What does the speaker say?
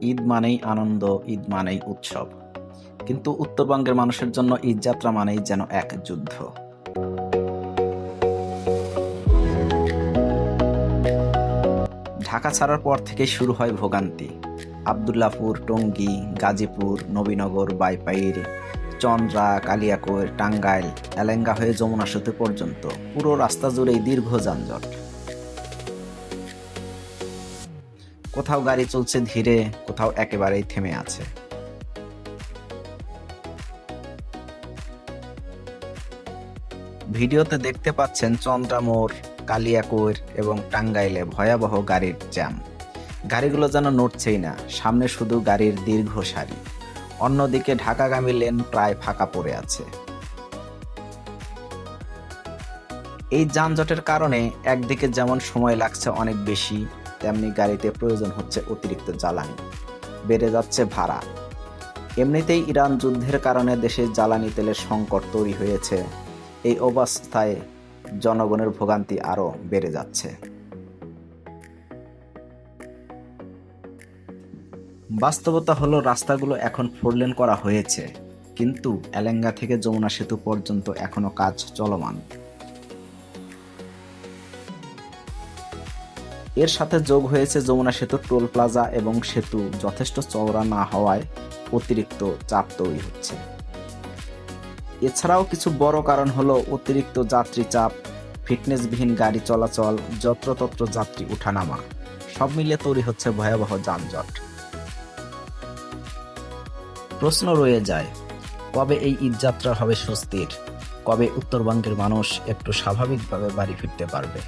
ঈদ মানেই আনন্দ, ঈদ মানেই উৎসব। কিন্তু উত্তরবঙ্গের মানুষের জন্য ঈদ যাত্রা মানেই যেন এক যুদ্ধ। ঢাকা ছাড়ার পর থেকেই শুরু হয় ভোগান্তি। আবদুল্লাপুর, টঙ্গী, গাজীপুর, নবীনগর, বাইপাইর, চন্দ্রা, কালিয়াকৈর, টাঙ্গাইল, এলেঙ্গা হয়ে যমুনা সেতু পর্যন্ত পুরো রাস্তা জুড়েই দীর্ঘ যানজট। কোথাও গাড়ি চলছে ধীরে, কোথাও একেবারেই থেমে আছে। ভিডিওতে দেখতে পাচ্ছেন চন্দ্রা মোড়, কালিয়াকৈর এবং টাঙ্গাইলে ভয়াবহ গাড়ির জ্যাম। গাড়িগুলো যেন নড়ছেই না, সামনে শুধু গাড়ির দীর্ঘ সারি। অন্যদিকে ঢাকাগামী লেন প্রায় ফাঁকা পড়ে আছে। এই যানজটের কারণে একদিকে যেমন সময় লাগছে অনেক বেশি, তেমনি গাড়িতে প্রয়োজন হচ্ছে অতিরিক্ত জ্বালানি। বেড়ে যাচ্ছে ভাড়া। এমনিতেই ইরান যুদ্ধের কারণে দেশে জ্বালানি তেলের সংকট তৈরি হয়েছে। এই অবস্থায় জনগণের ভোগান্তি আরও বেড়ে যাচ্ছে। বাস্তবতা হলো রাস্তাগুলো এখন ফোরলেন করা হয়েছে, কিন্তু এলেঙ্গা থেকে যমুনা সেতু পর্যন্ত এখনো কাজ চলমান। এর সাথে যোগ হয়েছে যমুনা সেতুর টোল প্লাজা এবং সেতু যথেষ্ট চওড়া না হওয়ায় অতিরিক্ত চাপ তৈরি হচ্ছে। এছাড়াও কিছু বড় কারণ হলো অতিরিক্ত যাত্রী চাপ, ফিটনেসবিহীন গাড়ি চলাচল, যত্রতত্র যাত্রী ওঠানামা, সব মিলিয়ে তৈরি হচ্ছে ভয়াবহ যানজট। প্রশ্ন রয়ে যায়, কবে এই ঈদযাত্রা হবে স্বস্তির? কবে উত্তরবঙ্গের মানুষ একটু স্বাভাবিকভাবে বাড়ি ফিরতে পারবে?